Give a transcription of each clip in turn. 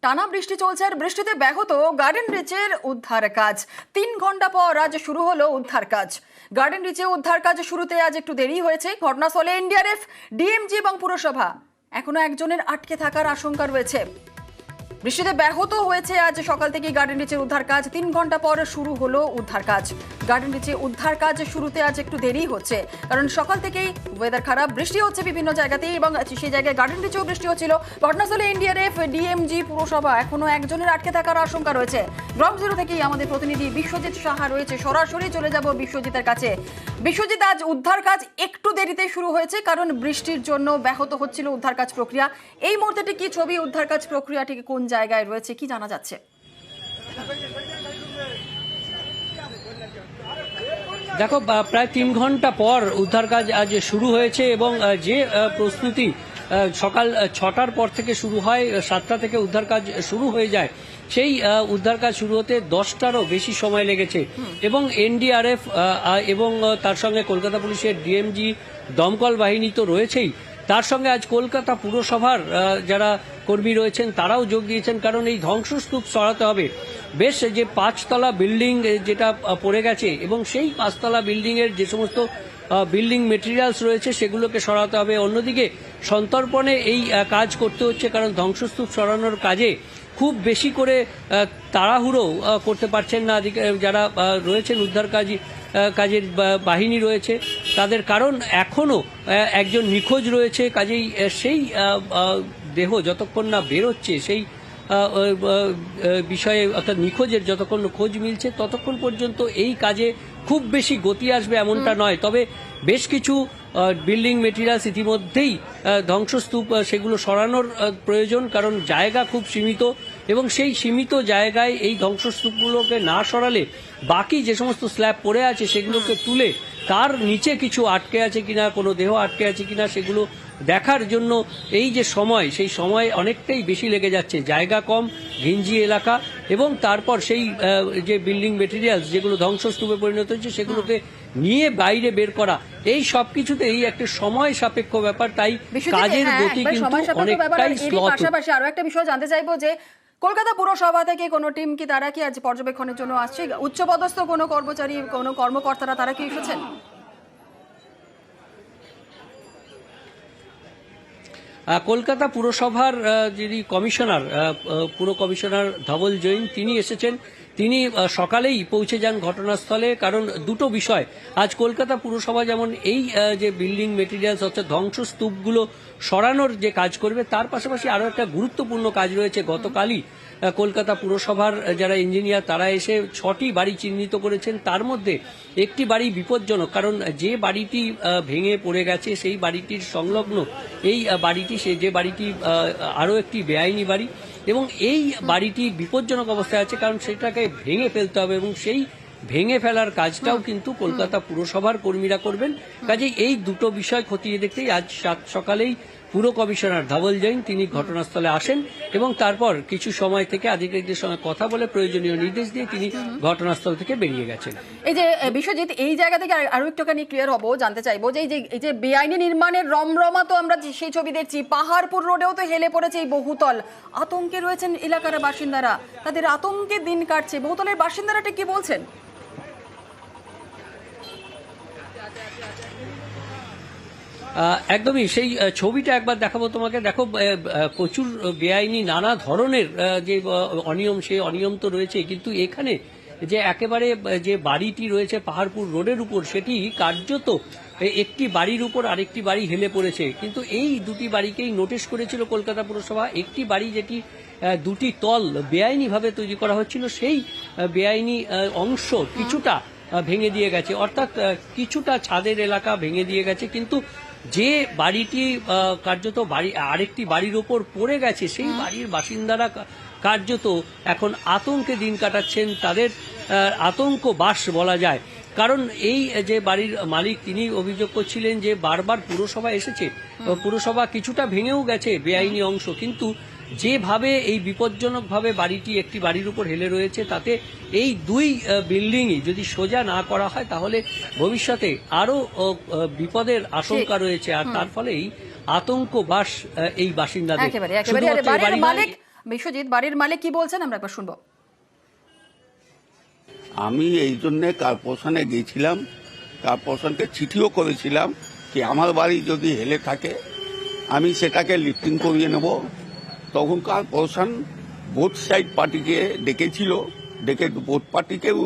টানা বৃষ্টি চলছে আর বৃষ্টিতে ব্যাহত গার্ডেন রিচের উদ্ধার কাজ। 3 ঘন্টা পর আজ শুরু হলো উদ্ধার কাজ। গার্ডেন রিচে উদ্ধার কাজ শুরুতে আজ একটু দেরি হয়েছে। ঘটনাস্থলে এনডিআরএফ, ডিএমজি এবং পুরসভা। এখনো একজনের আটকে থাকার আশঙ্কা রয়েছে। বৃষ্টিতে ব্যাহত হয়েছে আজ সকাল থেকে গার্ডেন রিচের উদ্ধার কাজ। 3 ঘন্টা পর শুরু হলো উদ্ধার কাজ। গার্ডেন রিচে উদ্ধার কাজ শুরুতে আজ একটু দেরি হচ্ছে, কারণ সকাল থেকেই ওয়েদার খারাপ, বৃষ্টি হচ্ছে বিভিন্ন জায়গাতেই এবং সেই জায়গায় গার্ডেন রিচেও বৃষ্টি হচ্ছিল। ঘটনাস্থলে এনডিআরএফ, ডিএমজি, পুরসভা। এখনো একজনের আটকে থাকার আশঙ্কা রয়েছে। গ্রাউন্ড জিরো থেকেই আমাদের প্রতিনিধি বিশ্বজিৎ সাহা রয়েছে, সরাসরি চলে যাব বিশ্বজিতের কাছে। বিশ্বজিৎ, আজ উদ্ধার কাজ একটু দেরিতে শুরু হয়েছে কারণ বৃষ্টির জন্য ব্যাহত হচ্ছিল উদ্ধার কাজ প্রক্রিয়া। এই মুহূর্তে কি ছবি, উদ্ধার কাজ প্রক্রিয়াটি কোন জায়গায় রয়েছে, কি জানা যাচ্ছে? দেখো, প্রায় 3 ঘন্টা পর উদ্ধার কাজ আজ শুরু হয়েছে এবং যে প্রস্তুতি সকাল 6টার পর থেকে শুরু হয়, 7টা থেকে উদ্ধার কাজ শুরু হয়ে যায়, সেই উদ্ধার কাজ শুরু হতে 10টারও বেশি সময় লেগেছে এবং এনডিআরএফ এবং তার সঙ্গে কলকাতা পুলিশের ডিএমজি, দমকল বাহিনী তো রয়েছেই, তার সঙ্গে আজ কলকাতা পুরসভার যারা কর্মী রয়েছেন তারাও যোগ দিয়েছেন, কারণ এই ধ্বংসস্তূপ সরাতে হবে। বেশ যে 5তলা বিল্ডিং যেটা পড়ে গেছে এবং সেই 5তলা বিল্ডিং এর যে সমস্ত বিল্ডিং মেটেরিয়ালস রয়েছে সেগুলোকে সরাতে হবে। অন্যদিকে সন্তর্পণে এই কাজ করতে হচ্ছে, কারণ ধ্বংসস্তূপ সরানোর কাজে খুব বেশি করে তাড়াহুড়ো করতে পারছেন না যারা রয়েছেন উদ্ধার কাজের বাহিনী রয়েছে তাদের, কারণ এখনো একজন নিখোঁজ রয়েছে। কাজেই সেই দেহ যতক্ষণ না বেরোচ্ছে, সেই বিষয়ে অর্থাৎ নিখোঁজের যতক্ষণ খোঁজ মিলছে ততক্ষণ পর্যন্ত এই কাজে খুব বেশি গতি আসবে এমনটা নয়। তবে বেশ কিছু বিল্ডিং মেটেরিয়ালস ইতিমধ্যেই ধ্বংসস্তূপ সেগুলো সরানোর প্রয়োজন, কারণ জায়গা খুব সীমিত এবং সেই সীমিত জায়গায় এই ধ্বংসস্তূপগুলোকে না সরালে বাকি যে সমস্ত স্ল্যাব পড়ে আছে সেগুলোকে তুলে তার নিচে কিছু আটকে আছে কিনা, কোনো দেহ আটকে আছে কিনা সেগুলো দেখার জন্য এই যে সময়, সেই সময় অনেকটাই বেশি লেগে যাচ্ছে। জায়গা কম, ঘিঞ্জি এলাকা এবং তারপর সেই যে বিল্ডিং মেটেরিয়ালস যেগুলো ধ্বংসস্তূপে পরিণত হচ্ছে সেগুলোকে নিয়ে বাইরে বের করা, এই সবকিছুতে এই একটা সময় সাপেক্ষ ব্যাপার। তাই কাজের গতি কিন্তু অনেকটাই স্লো। পাশাপাশি আরো একটা বিষয় জানতে চাইবো যে কলকাতা পুরসভা থেকে কোনো টিম কি, তারা কি আজ পর্যবেক্ষণের জন্য আসছে? উচ্চপদস্থ কোনো কর্মচারী, কোনো কর্মকর্তারা তারা কি এসেছেন? কলকাতা পুরসভার যিনি কমিশনার, পুর কমিশনার ধবল জৈন, তিনি এসেছেন। তিনি সকালেই পৌঁছে যান ঘটনাস্থলে, কারণ দুটো বিষয় আজ কলকাতা পুরসভা যেমন এই যে বিল্ডিং মেটেরিয়ালস অর্থাৎ ধ্বংসস্তূপগুলো সরানোর যে কাজ করবে, তার পাশাপাশি আরও একটা গুরুত্বপূর্ণ কাজ রয়েছে। গতকালই কলকাতা পুরসভার যারা ইঞ্জিনিয়ার তারা এসে 6টি বাড়ি চিহ্নিত করেছেন, তার মধ্যে একটি বাড়ি বিপজ্জনক, কারণ যে বাড়িটি ভেঙে পড়ে গেছে সেই বাড়িটির সংলগ্ন এই বাড়িটি, যে বাড়িটি আরও একটি বেআইনি বাড়ি এবং এই বাড়িটি বিপজ্জনক অবস্থায় আছে, কারণ সেটাকে ভেঙে ফেলতে হবে এবং সেই ভেঙে ফেলার কাজটাও কিন্তু কলকাতা পুরসভার কর্মীরা করবেন। কাজেই এই দুটো বিষয় খতিয়ে দেখতেই আজ সকালেই পুর কমিশনার ধবল জৈন তিনি ঘটনাস্থলে আসেন এবং তারপর কিছু সময় থেকে আধিকারিকদের সঙ্গে কথা বলে প্রয়োজনীয় নির্দেশ দিয়ে তিনি ঘটনাস্থল থেকে বেরিয়ে গেছেন। এই যে বিশ্বজিৎ, এই জায়গা থেকে আরো একটুখানি ক্লিয়ার হবো, জানতে চাইবো যে এই যে বেআইনি নির্মাণের রমরমা তো আমরা সেই ছবি দেখছি, পাহাড়পুর রোডেও তো হেলে পড়েছে এই বহুতল। আতঙ্কে রয়েছেন এলাকার বাসিন্দারা, তাদের আতঙ্কে দিন কাটছে। বহুতলের বাসিন্দারা কি বলছেন? একদমই সেই ছবিটা একবার দেখাবো তোমাকে। দেখো, প্রচুর বেআইনি নানা ধরনের যে অনিয়ম, সেই অনিয়ম তো রয়েছে, কিন্তু এখানে যে একেবারে যে বাড়িটি রয়েছে পাহাড়পুর রোডের উপর, সেটি কার্যত একটি বাড়ির উপর আরেকটি বাড়ি হেলে পড়েছে। কিন্তু এই দুটি বাড়িকেই নোটিশ করেছিল কলকাতা পুরসভা। একটি বাড়ি যেটি দুটি তল বেআইনিভাবে তৈরি করা হচ্ছিল, সেই বেআইনি অংশ কিছুটা ভেঙে দিয়ে গেছে, অর্থাৎ কিছুটা ছাদের এলাকা ভেঙে দিয়ে গেছে, কিন্তু যে বাড়িটি কার্যত আরেকটি বাড়ির ওপর পড়ে গেছে সেই বাড়ির বাসিন্দারা কার্যত এখন আতঙ্কে দিন কাটাচ্ছেন। তাদের আতঙ্ক বাস বলা যায়, কারণ এই যে বাড়ির মালিক তিনি অভিযোগ করছিলেন যে বারবার পুরসভা এসেছে, পুরসভা কিছুটা ভেঙেও গেছে বেআইনি অংশ, কিন্তু যেভাবে এই বিপজ্জনকভাবে বাড়িটি একটি বাড়ির উপর হেলে রয়েছে, তাতে এই দুই বিল্ডিংই যদি সোজা না করা হয় তাহলে ভবিষ্যতে আরো বিপদের আশঙ্কা রয়েছে, আর তার ফলে এই আতঙ্ক বাস এই বাসিন্দাদের। বিশ্বজিৎ, বাড়ির মালিক কি বলছেন আমরা একবার শুনবো। আমি এই জন্যে কর্পোরেশনে গিয়েছিলাম, কর্পোরেশনকে চিঠিও করেছিলাম কি আমার বাড়ি যদি হেলে থাকে আমি সেটাকে লিফটিং করিয়ে নেব। তখন কর্পোরেশন বোথ সাইড পার্টিকে ডেকেছিল, ডেকে বোথ পার্টিকেও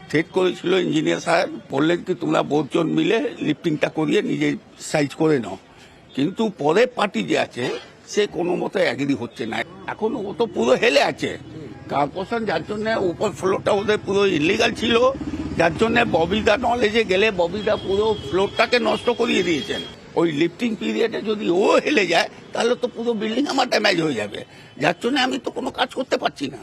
থ্রেট করেছিল। ইঞ্জিনিয়ার সাহেব বললেন কি তোমরা বোধজন মিলে লিফটিংটা করিয়ে নিজে সাইজ করে নাও, কিন্তু পরের পার্টি যে আছে সে কোনো মতো অ্যাগ্রি হচ্ছে না। এখন ও তো পুরো হেলে আছে। কর্পোরেশন যার জন্য উপর ফ্লোরটা ওদের পুরো ইলিগাল ছিল, যার জন্য ববিদা নলেজে গেলে ববিদা পুরো ফ্লোরটাকে নষ্ট করিয়ে দিয়েছেন। ওই লিফটিং পিরিয়ডে যদি ও হেলে যায় তাহলে তো পুরো বিল্ডিং আমার ড্যামেজ হয়ে যাবে, যার জন্য আমি তো কোনো কাজ করতে পারছি না।